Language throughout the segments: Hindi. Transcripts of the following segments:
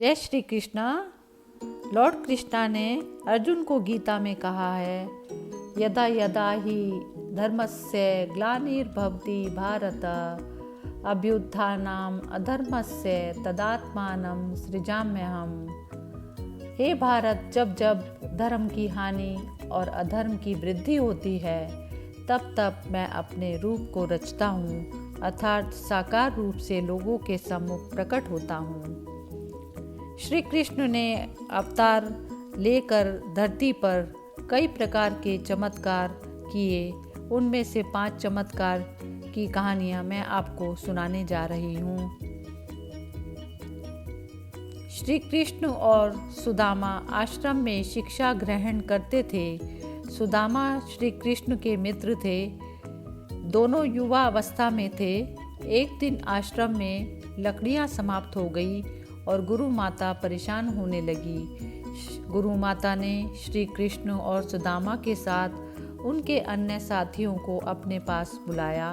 जय श्री कृष्णा। लॉर्ड कृष्णा ने अर्जुन को गीता में कहा है, यदा यदा ही धर्मस्य ग्लानिर्भवति भारत अभ्युत्थानम् अधर्मस्य तदात्मानं सृजाम्यहम्। हे भारत, जब जब धर्म की हानि और अधर्म की वृद्धि होती है तब तब मैं अपने रूप को रचता हूँ, अर्थात साकार रूप से लोगों के सम्मुख प्रकट होता हूँ। श्री कृष्ण ने अवतार लेकर धरती पर कई प्रकार के चमत्कार किए। उनमें से 5 चमत्कार की कहानियाँ मैं आपको सुनाने जा रही हूँ। श्री कृष्ण और सुदामा आश्रम में शिक्षा ग्रहण करते थे। सुदामा श्री कृष्ण के मित्र थे। दोनों युवा अवस्था में थे। एक दिन आश्रम में लकड़ियाँ समाप्त हो गई और गुरु माता परेशान होने लगी। गुरु माता ने श्री कृष्ण और सुदामा के साथ उनके अन्य साथियों को अपने पास बुलाया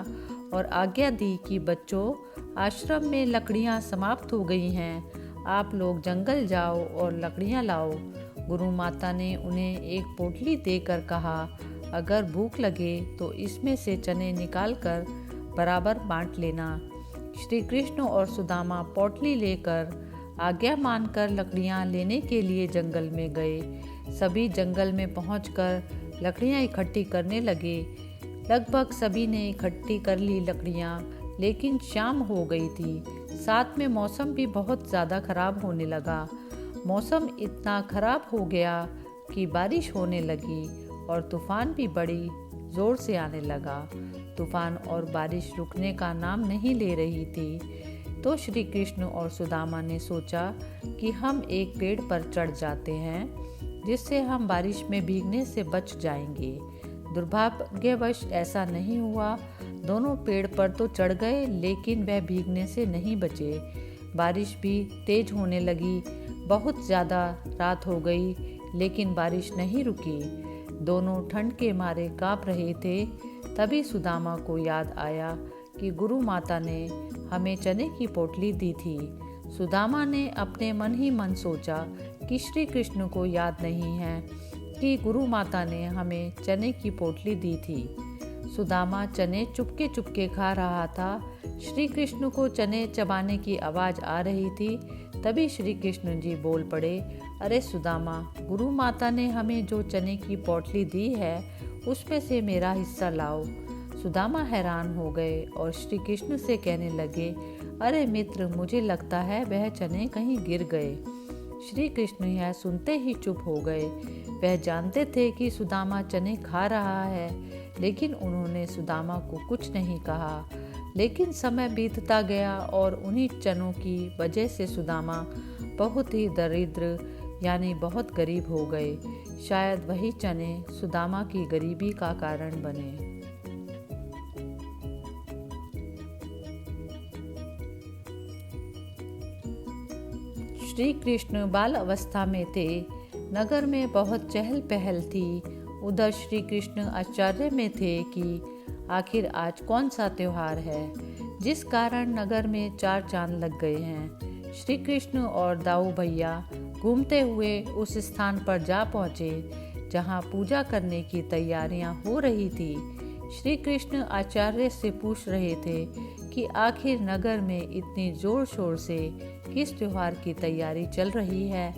और आज्ञा दी कि बच्चों, आश्रम में लकड़ियाँ समाप्त हो गई हैं, आप लोग जंगल जाओ और लकड़ियाँ लाओ। गुरु माता ने उन्हें एक पोटली देकर कहा, अगर भूख लगे तो इसमें से चने निकाल कर बराबर बांट लेना। श्री कृष्ण और सुदामा पोटली लेकर आज्ञा मानकर लकड़ियाँ लेने के लिए जंगल में गए। सभी जंगल में पहुंचकर लकड़ियाँ इकट्ठी करने लगे। लगभग सभी ने इकट्ठी कर ली लकड़ियाँ, लेकिन शाम हो गई थी। साथ में मौसम भी बहुत ज़्यादा खराब होने लगा। मौसम इतना खराब हो गया कि बारिश होने लगी और तूफान भी बड़ी ज़ोर से आने लगा। तूफान और बारिश रुकने का नाम नहीं ले रही थी। तो श्री कृष्ण और सुदामा ने सोचा कि हम एक पेड़ पर चढ़ जाते हैं, जिससे हम बारिश में भीगने से बच जाएंगे। दुर्भाग्यवश ऐसा नहीं हुआ। दोनों पेड़ पर तो चढ़ गए, लेकिन वह भीगने से नहीं बचे। बारिश भी तेज होने लगी। बहुत ज़्यादा रात हो गई, लेकिन बारिश नहीं रुकी। दोनों ठंड के मारे काँप रहे थे। तभी सुदामा को याद आया कि गुरु माता ने हमें चने की पोटली दी थी। सुदामा ने अपने मन ही मन सोचा कि श्री कृष्ण को याद नहीं है कि गुरु माता ने हमें चने की पोटली दी थी। सुदामा चने चुपके चुपके खा रहा था। श्री कृष्ण को चने चबाने की आवाज़ आ रही थी। तभी श्री कृष्ण जी बोल पड़े, अरे सुदामा, गुरु माता ने हमें जो चने की पोटली दी है उसमें से मेरा हिस्सा लाओ। सुदामा हैरान हो गए और श्री कृष्ण से कहने लगे, अरे मित्र, मुझे लगता है वह चने कहीं गिर गए। श्री कृष्ण यह सुनते ही चुप हो गए। वह जानते थे कि सुदामा चने खा रहा है, लेकिन उन्होंने सुदामा को कुछ नहीं कहा। लेकिन समय बीतता गया और उन्हीं चनों की वजह से सुदामा बहुत ही दरिद्र यानी बहुत गरीब हो गए। शायद वही चने सुदामा की गरीबी का कारण बने। श्री कृष्ण बाल अवस्था में थे। नगर में बहुत चहल पहल थी। उधर श्री कृष्ण आश्चर्य में थे कि आखिर आज कौन सा त्योहार है, जिस कारण नगर में 4 चांद लग गए हैं। श्री कृष्ण और दाऊ भैया घूमते हुए उस स्थान पर जा पहुँचे जहाँ पूजा करने की तैयारियाँ हो रही थी। श्री कृष्ण आचार्य से पूछ रहे थे कि आखिर नगर में इतनी जोर शोर से किस त्योहार की तैयारी चल रही है।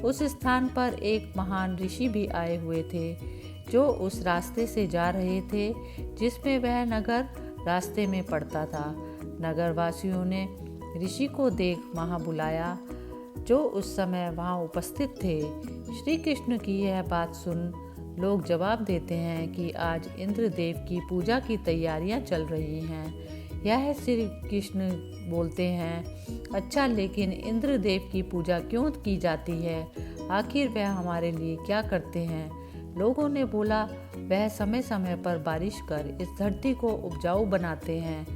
उस स्थान पर एक महान ऋषि भी आए हुए थे, जो उस रास्ते से जा रहे थे जिसमें वह नगर रास्ते में पड़ता था। नगर वासियों ने ऋषि को देख वहाँ बुलाया, जो उस समय वहाँ उपस्थित थे। श्री कृष्ण की यह बात सुन लोग जवाब देते हैं कि आज इंद्रदेव की पूजा की तैयारियां चल रही हैं। यह श्री कृष्ण बोलते हैं, अच्छा, लेकिन इंद्रदेव की पूजा क्यों की जाती है? आखिर वह हमारे लिए क्या करते हैं? लोगों ने बोला, वह समय समय पर बारिश कर इस धरती को उपजाऊ बनाते हैं।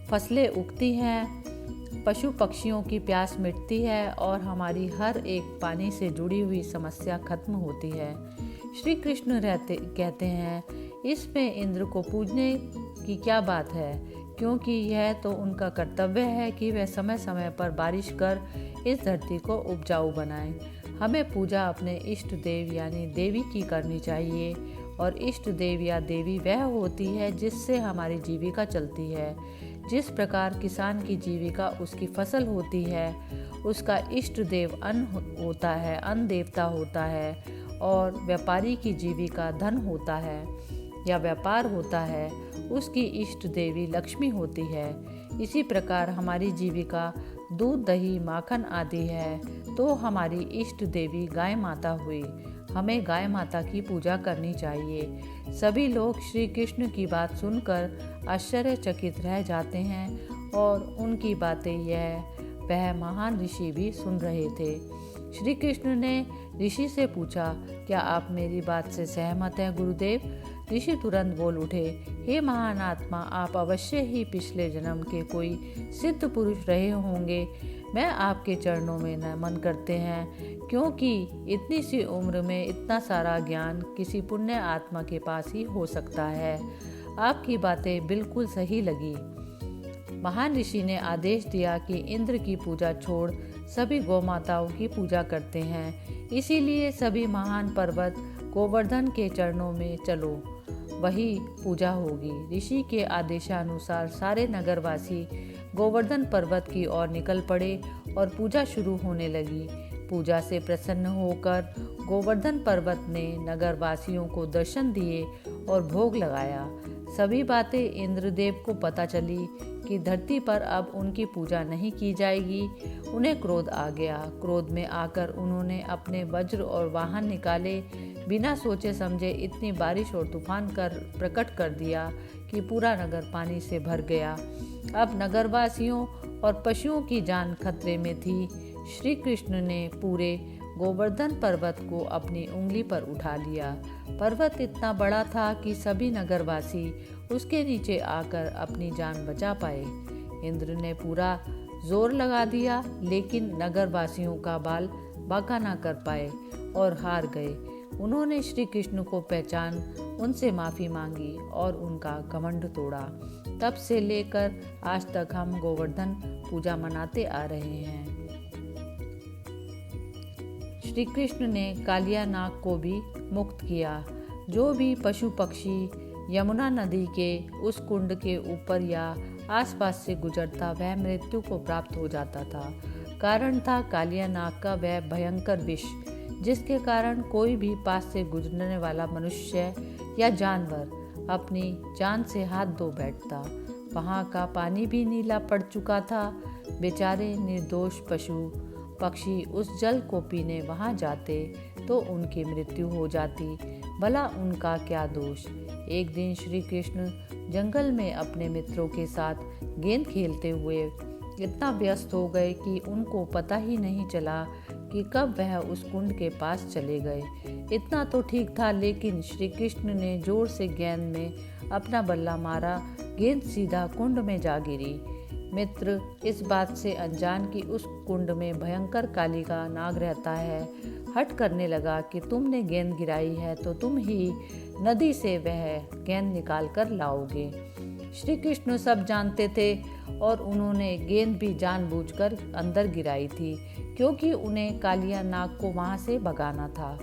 फसलें उगती हैं, पशु पक्षियों की प्यास मिटती है और हमारी हर एक पानी से जुड़ी हुई समस्या खत्म होती है। श्री कृष्ण कहते हैं, इसमें इंद्र को पूजने की क्या बात है, क्योंकि यह तो उनका कर्तव्य है कि वह समय समय पर बारिश कर इस धरती को उपजाऊ बनाएं। हमें पूजा अपने इष्ट देव यानी देवी की करनी चाहिए और इष्ट देव या देवी वह होती है जिससे हमारी जीविका चलती है। जिस प्रकार किसान की जीविका उसकी फसल होती है, उसका इष्ट देव अन्न होता है, अन्न देवता होता है, और व्यापारी की जीविका धन होता है या व्यापार होता है, उसकी इष्ट देवी लक्ष्मी होती है। इसी प्रकार हमारी जीविका दूध, दही, माखन आदि है तो हमारी इष्ट देवी गाय माता हुई। हमें गाय माता की पूजा करनी चाहिए। सभी लोग श्री कृष्ण की बात सुनकर आश्चर्यचकित रह जाते हैं और उनकी बातें वह महान ऋषि भी सुन रहे थे। श्री कृष्ण ने ऋषि से पूछा, क्या आप मेरी बात से सहमत हैं गुरुदेव? ऋषि तुरंत बोल उठे, हे महान आत्मा, आप अवश्य ही पिछले जन्म के कोई सिद्ध पुरुष रहे होंगे। मैं आपके चरणों में नमन करते हैं, क्योंकि इतनी सी उम्र में इतना सारा ज्ञान किसी पुण्य आत्मा के पास ही हो सकता है। आपकी बातें बिल्कुल सही लगी। महान ऋषि ने आदेश दिया कि इंद्र की पूजा छोड़ सभी गौमाताओं की पूजा करते हैं। इसीलिए सभी महान पर्वत गोवर्धन के चरणों में चलो, वही पूजा होगी। ऋषि के आदेशानुसार सारे नगरवासी गोवर्धन पर्वत की ओर निकल पड़े और पूजा शुरू होने लगी। पूजा से प्रसन्न होकर गोवर्धन पर्वत ने नगरवासियों को दर्शन दिए और भोग लगाया। सभी बातें इंद्रदेव को पता चली कि धरती पर अब उनकी पूजा नहीं की जाएगी। उन्हें क्रोध आ गया। क्रोध में आकर उन्होंने अपने वज्र और वाहन निकाले। बिना सोचे समझे इतनी बारिश और तूफान प्रकट कर दिया कि पूरा नगर पानी से भर गया। अब नगरवासियों और पशुओं की जान खतरे में थी। श्री कृष्ण ने पूरे गोवर्धन पर्वत को अपनी उंगली पर उठा लिया। पर्वत इतना बड़ा था कि सभी नगरवासी उसके नीचे आकर अपनी जान बचा पाए। इंद्र ने पूरा जोर लगा दिया, लेकिन नगरवासियों का बाल बांका ना कर पाए और हार गए। उन्होंने श्री कृष्ण को पहचान उनसे माफ़ी मांगी और उनका घमंड तोड़ा। तब से लेकर आज तक हम गोवर्धन पूजा मनाते आ रहे हैं। श्री कृष्ण ने कालिया नाग को भी मुक्त किया। जो भी पशु पक्षी यमुना नदी के उस कुंड के ऊपर या आसपास से गुजरता वह मृत्यु को प्राप्त हो जाता था। कारण था कालिया नाग का वह भयंकर विष, जिसके कारण कोई भी पास से गुजरने वाला मनुष्य या जानवर अपनी जान से हाथ धो बैठता। वहाँ का पानी भी नीला पड़ चुका था। बेचारे निर्दोष पशु पक्षी उस जल को पीने वहाँ जाते तो उनकी मृत्यु हो जाती। भला उनका क्या दोष। एक दिन श्री कृष्ण जंगल में अपने मित्रों के साथ गेंद खेलते हुए इतना व्यस्त हो गए कि उनको पता ही नहीं चला कि कब वह उस कुंड के पास चले गए। इतना तो ठीक था, लेकिन श्री कृष्ण ने जोर से गेंद में अपना बल्ला मारा। गेंद सीधा कुंड में जा गिरी। मित्र इस बात से अनजान कि उस कुंड में भयंकर कालिका नाग रहता है, हठ करने लगा कि तुमने गेंद गिराई है तो तुम ही नदी से वह गेंद निकाल कर लाओगे। श्री कृष्ण सब जानते थे और उन्होंने गेंद भी जानबूझकर अंदर गिराई थी, क्योंकि उन्हें कालिया नाग को वहां से भगाना था।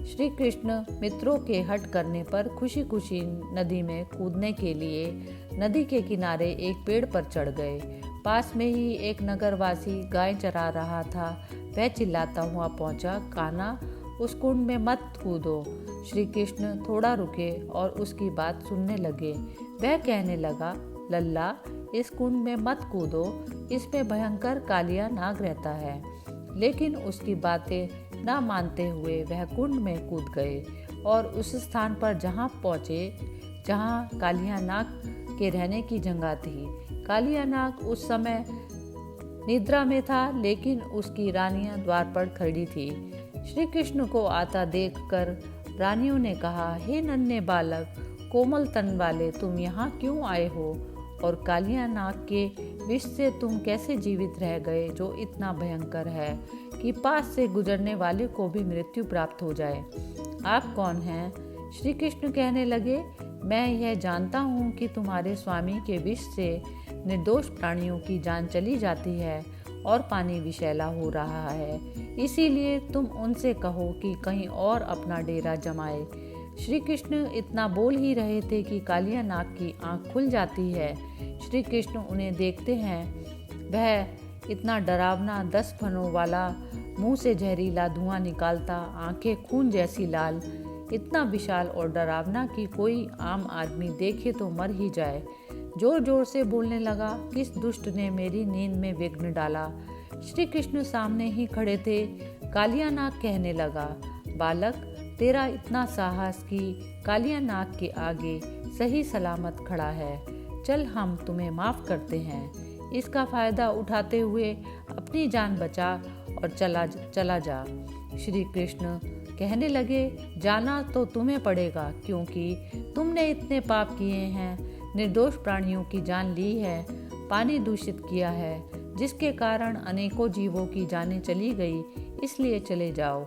श्री कृष्ण मित्रों के हट करने पर खुशी खुशी नदी में कूदने के लिए नदी के किनारे एक पेड़ पर चढ़ गए। पास में ही एक नगरवासी गाय चरा रहा था। वह चिल्लाता हुआ पहुंचा, कान्हा उस कुंड में मत कूदो। श्री कृष्ण थोड़ा रुके और उसकी बात सुनने लगे। वह कहने लगा, लल्ला इस कुंड में मत कूदो, इसमें भयंकर कालिया नाग रहता है। लेकिन उसकी बातें ना मानते हुए वह कुंड में कूद गए और उस स्थान पर जहाँ पहुँचे जहाँ कालिया नाग के रहने की जगह थी। कालिया नाग उस समय निद्रा में था, लेकिन उसकी रानियां द्वार पर खड़ी थी। श्री कृष्ण को आता देखकर रानियों ने कहा, हे नन्हे बालक, कोमल तन वाले, तुम यहाँ क्यों आए हो? और कालिया नाग के विष से तुम कैसे जीवित रह गए, जो इतना भयंकर है कि पास से गुजरने वाले को भी मृत्यु प्राप्त हो जाए? आप कौन हैं? श्री कृष्ण कहने लगे, मैं यह जानता हूँ कि तुम्हारे स्वामी के विष से निर्दोष प्राणियों की जान चली जाती है और पानी विषैला हो रहा है, इसीलिए तुम उनसे कहो कि कहीं और अपना डेरा जमाए। श्री कृष्ण इतना बोल ही रहे थे कि कालिया नाग की आंख खुल जाती है। श्री कृष्ण उन्हें देखते हैं। वह इतना डरावना 10 फनों वाला, मुंह से जहरीला धुआं निकालता, आंखें खून जैसी लाल, इतना विशाल और डरावना कि कोई आम आदमी देखे तो मर ही जाए। जोर जोर से बोलने लगा, किस दुष्ट ने मेरी नींद में विघ्न डाला। श्री कृष्ण सामने ही खड़े थे। कालिया नाग कहने लगा, बालक, तेरा इतना साहस कि कालिया नाग के आगे सही सलामत खड़ा है। चल, हम तुम्हें माफ करते हैं। इसका फायदा उठाते हुए अपनी जान बचा और चला जा। श्री कृष्ण कहने लगे, जाना तो तुम्हें पड़ेगा, क्योंकि तुमने इतने पाप किए हैं, निर्दोष प्राणियों की जान ली है, पानी दूषित किया है, जिसके कारण अनेकों जीवों की जानें चली गई, इसलिए चले जाओ।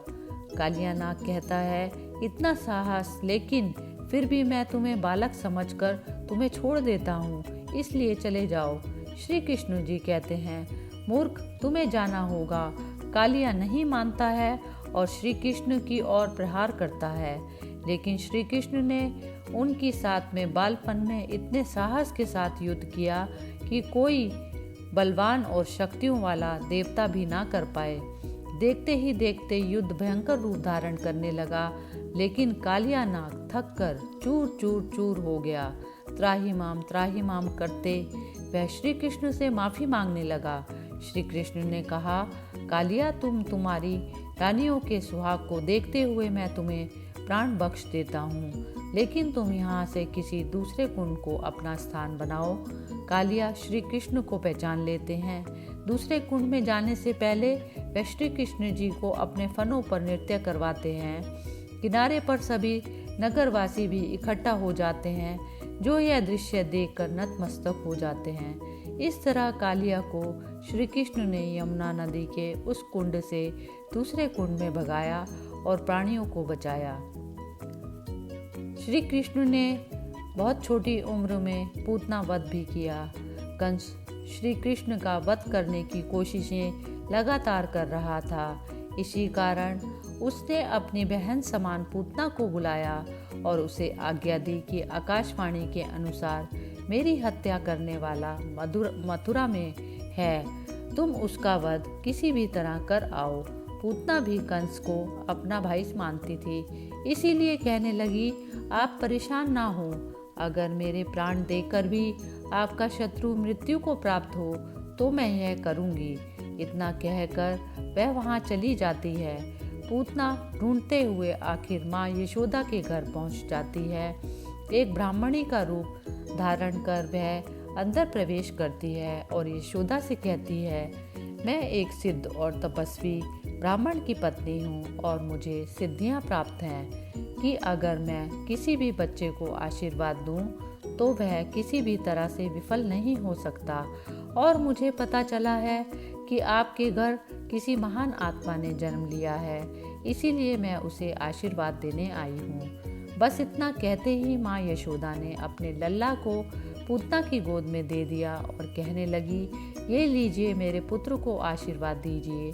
कालिया नाग कहता है, इतना साहस, लेकिन फिर भी मैं तुम्हें बालक समझकर तुम्हें छोड़ देता हूँ, इसलिए चले जाओ। श्री कृष्ण जी कहते हैं, मूर्ख, तुम्हें जाना होगा। कालिया नहीं मानता है और श्री कृष्ण की ओर प्रहार करता है, लेकिन श्री कृष्ण ने उनकी साथ में बालपन में इतने साहस के साथ युद्ध किया कि कोई बलवान और शक्तियों वाला देवता भी ना कर पाए। देखते ही देखते युद्ध भयंकर रूप धारण करने लगा, लेकिन कालिया नाग थक कर चूर चूर चूर हो गया। त्राहिमाम करते वह श्री कृष्ण से माफी मांगने लगा। श्री कृष्ण ने कहा, कालिया, तुम्हारी रानियों के सुहाग को देखते हुए मैं तुम्हें प्राण बख्श देता हूँ, लेकिन तुम यहाँ से किसी दूसरे कुंड को अपना स्थान बनाओ। कालिया श्री कृष्ण को पहचान लेते हैं। दूसरे कुंड में जाने से पहले वे श्री कृष्ण जी को अपने फनों पर नृत्य करवाते हैं। किनारे पर सभी नगरवासी भी इकट्ठा हो जाते हैं, जो यह दृश्य देखकर नतमस्तक हो जाते हैं। इस तरह कालिया को श्री कृष्ण ने यमुना नदी के उस कुंड से दूसरे कुंड में भगाया और प्राणियों को बचाया। श्री कृष्ण ने बहुत छोटी उम्र में पूतना वध भी किया। कंस श्री कृष्ण का वध करने की कोशिशें लगातार कर रहा था। इसी कारण उसने अपनी बहन समान पूतना को बुलाया और उसे आज्ञा दी कि आकाशवाणी के अनुसार मेरी हत्या करने वाला मथुरा में है, तुम उसका वध किसी भी तरह कर आओ। पूतना भी कंस को अपना भाई मानती थी, इसीलिए कहने लगी, आप परेशान ना हो। अगर मेरे प्राण देकर भी आपका शत्रु मृत्यु को प्राप्त हो तो मैं यह करूँगी। इतना कहकर वह वहाँ चली जाती है। पूतना ढूंढते हुए आखिर माँ यशोदा के घर पहुँच जाती है। एक ब्राह्मणी का रूप धारण कर वह अंदर प्रवेश करती है और यशोदा से कहती है, मैं एक सिद्ध और तपस्वी ब्राह्मण की पत्नी हूँ और मुझे सिद्धियाँ प्राप्त हैं कि अगर मैं किसी भी बच्चे को आशीर्वाद दूँ तो वह किसी भी तरह से विफल नहीं हो सकता। और मुझे पता चला है कि आपके घर किसी महान आत्मा ने जन्म लिया है, इसीलिए मैं उसे आशीर्वाद देने आई हूँ। बस इतना कहते ही माँ यशोदा ने अपने लल्ला को पूतना की गोद में दे दिया और कहने लगी, ये लीजिए, मेरे पुत्र को आशीर्वाद दीजिए।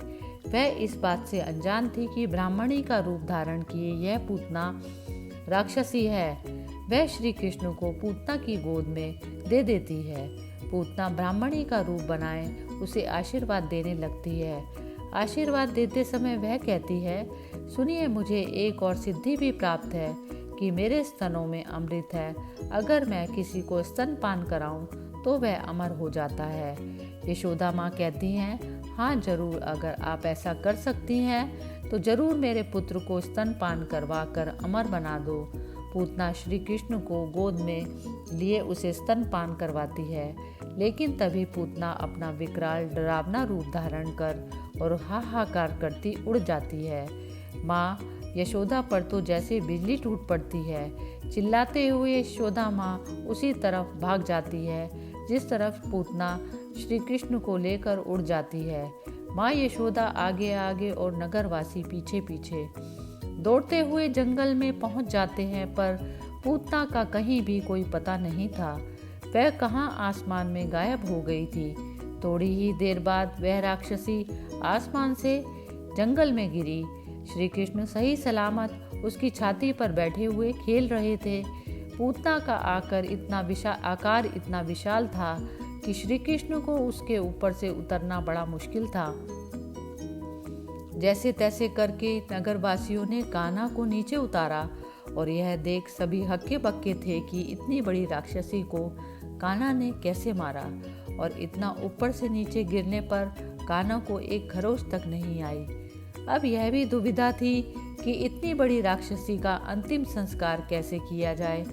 वह इस बात से अनजान थी कि ब्राह्मणी का रूप धारण किए यह पूतना राक्षसी है। वह श्री कृष्ण को पूतना की गोद में दे देती है। पूतना ब्राह्मणी का रूप बनाए उसे आशीर्वाद देने लगती है। आशीर्वाद देते समय वह कहती है, सुनिए, मुझे एक और सिद्धि भी प्राप्त है कि मेरे स्तनों में अमृत है। अगर मैं किसी को स्तनपान कराऊं तो वह अमर हो जाता है। यशोदा माँ कहती हैं, हाँ जरूर, अगर आप ऐसा कर सकती हैं तो जरूर मेरे पुत्र को स्तनपान करवा कर अमर बना दो। पूतना श्री कृष्ण को गोद में लिए उसे स्तनपान करवाती है, लेकिन तभी पूतना अपना विकराल डरावना रूप धारण कर और हाहाकार करती उड़ जाती है। माँ यशोदा पर तो जैसे बिजली टूट पड़ती है। चिल्लाते हुए यशोदा माँ उसी तरफ भाग जाती है जिस तरफ पूतना श्री कृष्ण को लेकर उड़ जाती है। माँ यशोदा आगे आगे और नगरवासी पीछे पीछे दौड़ते हुए जंगल में पहुंच जाते हैं, पर पूतना का कहीं भी कोई पता नहीं था। वह कहाँ आसमान में गायब हो गई थी। थोड़ी ही देर बाद वह राक्षसी आसमान से जंगल में गिरी। श्री कृष्ण सही सलामत उसकी छाती पर बैठे हुए खेल रहे थे। पूतना का आकार इतना विशाल था कि श्री कृष्ण को उसके ऊपर से उतरना बड़ा मुश्किल था। जैसे तैसे करके नगरवासियों ने कान्हा को नीचे उतारा और यह देख सभी हक्के बक्के थे कि इतनी बड़ी राक्षसी को कान्हा ने कैसे मारा, और इतना ऊपर से नीचे गिरने पर कान्हा को एक खरोच तक नहीं आई। अब यह भी दुविधा थी कि इतनी बड़ी राक्षसी का अंतिम संस्कार कैसे किया जाए।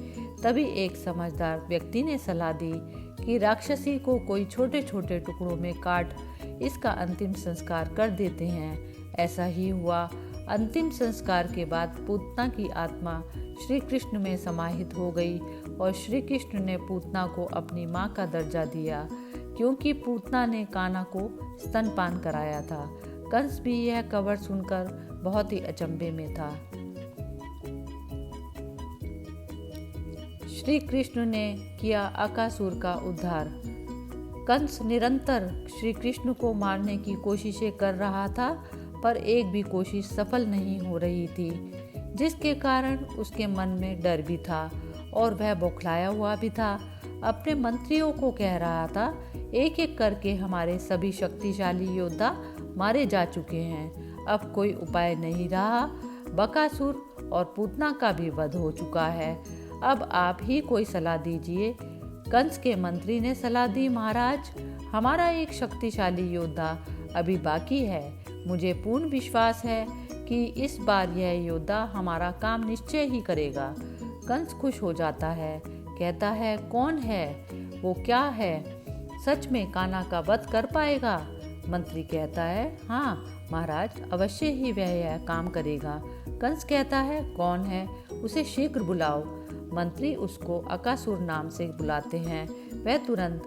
तभी एक समझदार व्यक्ति ने सलाह दी कि राक्षसी को कोई छोटे छोटे टुकड़ों में काट इसका अंतिम संस्कार कर देते हैं। ऐसा ही हुआ। अंतिम संस्कार के बाद पूतना की आत्मा श्री कृष्ण में समाहित हो गई और श्री कृष्ण ने पूतना को अपनी माँ का दर्जा दिया, क्योंकि पूतना ने कान्हा को स्तनपान कराया था। कंस भी यह खबर सुनकर बहुत ही अचंभे में था। श्री कृष्ण ने किया अकासुर का उद्धार। कंस निरंतर श्री कृष्ण को मारने की कोशिशें कर रहा था, पर एक भी कोशिश सफल नहीं हो रही थी, जिसके कारण उसके मन में डर भी था और वह बौखलाया हुआ भी था। अपने मंत्रियों को कह रहा था, एक एक करके हमारे सभी शक्तिशाली योद्धा मारे जा चुके हैं, अब कोई उपाय नहीं रहा। बकासुर और पूतना का भी वध हो चुका है, अब आप ही कोई सलाह दीजिए। कंस के मंत्री ने सलाह दी, महाराज, हमारा एक शक्तिशाली योद्धा अभी बाकी है। मुझे पूर्ण विश्वास है कि इस बार यह योद्धा हमारा काम निश्चय ही करेगा। कंस खुश हो जाता है, कहता है, कौन है वो, क्या है, सच में कान्हा का वध कर पाएगा? मंत्री कहता है, हाँ महाराज, अवश्य ही वह यह काम करेगा। कंस कहता है, कौन है, उसे शीघ्र बुलाओ। मंत्री उसको अकासुर नाम से बुलाते हैं। वह तुरंत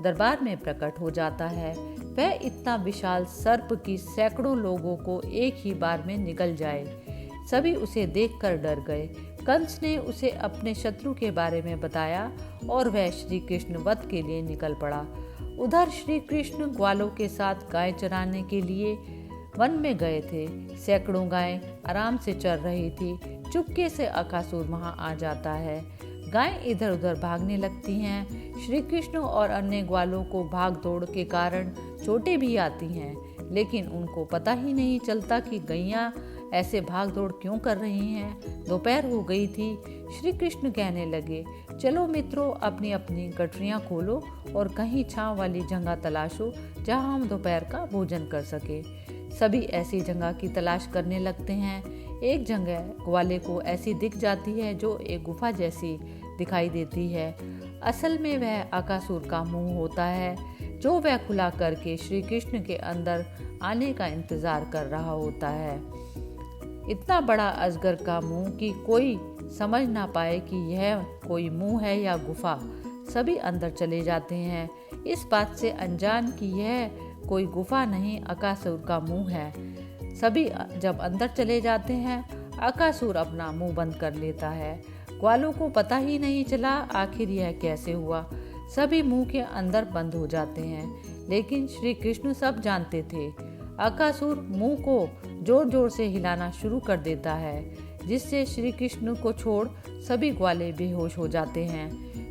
दरबार में प्रकट हो जाता है। वह इतना विशाल सर्प की सैकड़ों लोगों को एक ही बार में निगल जाए। सभी उसे देखकर डर गए। कंस ने उसे अपने शत्रु के बारे में बताया और वह श्री कृष्ण वध के लिए निकल पड़ा। उधर श्री कृष्ण ग्वालों के साथ गाय चराने के लिए वन में गए थे। सैकड़ों गायें आराम से चर रही थी। चुपके से अकासुर वहां आ जाता है। गायें इधर उधर भागने लगती हैं। श्री कृष्ण और अन्य ग्वालों को भाग दौड़ के कारण चोटें भी आती हैं, लेकिन उनको पता ही नहीं चलता कि गैया ऐसे भाग दौड़ क्यों कर रही हैं। दोपहर हो गई थी। श्री कृष्ण कहने लगे, चलो मित्रों, अपनी अपनी गठरियाँ खोलो और कहीं छांव वाली जगह तलाशो जहाँ हम दोपहर का भोजन कर सके। सभी ऐसी जगह की तलाश करने लगते हैं। एक जगह ग्वाले को ऐसी दिख जाती है जो एक गुफा जैसी दिखाई देती है। असल में वह अकासुर का मुंह होता है, जो वह खुला करके श्री कृष्ण के अंदर आने का इंतजार कर रहा होता है। इतना बड़ा अजगर का मुंह कि कोई समझ ना पाए कि यह कोई मुंह है या गुफा। सभी अंदर चले जाते हैं, इस बात से अनजान कि यह कोई गुफा नहीं, अकासुर का मुंह है। सभी जब अंदर चले जाते हैं, अकासुर अपना मुंह बंद कर लेता है। ग्वालों को पता ही नहीं चला आखिर यह कैसे हुआ। सभी मुंह के अंदर बंद हो जाते हैं, लेकिन श्री कृष्ण सब जानते थे। अकासुर मुंह को जोर जोर से हिलाना शुरू कर देता है, जिससे श्री कृष्ण को छोड़ सभी ग्वाले बेहोश हो जाते हैं।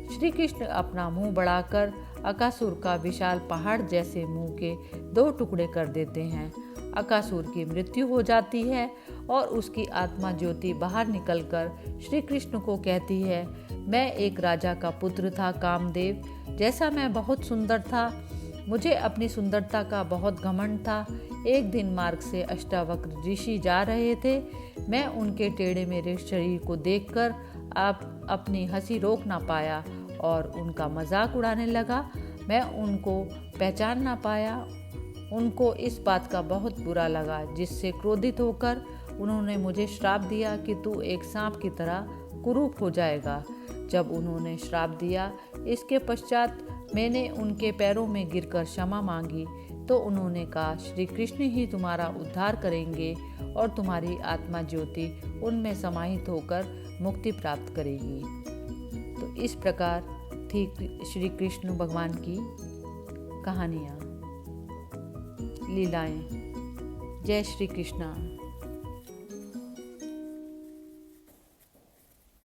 श्री कृष्ण अपना मुंह बढ़ाकर अकासुर का विशाल पहाड़ जैसे मुंह के 2 टुकड़े कर देते हैं। अकासुर की मृत्यु हो जाती है और उसकी आत्मा ज्योति बाहर निकलकर श्री कृष्ण को कहती है, मैं एक राजा का पुत्र था कामदेव, जैसा मैं बहुत सुंदर था, मुझे अपनी सुंदरता का बहुत घमंड था। एक दिन मार्ग से अष्टावक्र ऋषि जा रहे थे। मैं उनके टेढ़े मेढ़े शरीर को देखकर अपनी हंसी रोक ना पाया और उनका मजाक उड़ाने लगा। मैं उनको पहचान ना पाया। उनको इस बात का बहुत बुरा लगा, जिससे क्रोधित होकर उन्होंने मुझे श्राप दिया कि तू एक सांप की तरह कुरूप हो जाएगा। जब उन्होंने श्राप दिया, इसके पश्चात मैंने उनके पैरों में गिरकर क्षमा मांगी, तो उन्होंने कहा, श्री कृष्ण ही तुम्हारा उद्धार करेंगे और तुम्हारी आत्मा ज्योति उनमें समाहित होकर मुक्ति प्राप्त करेगी। तो इस प्रकार थी श्री कृष्ण भगवान की कहानियाँ। लीलाएं। जय श्री कृष्णा।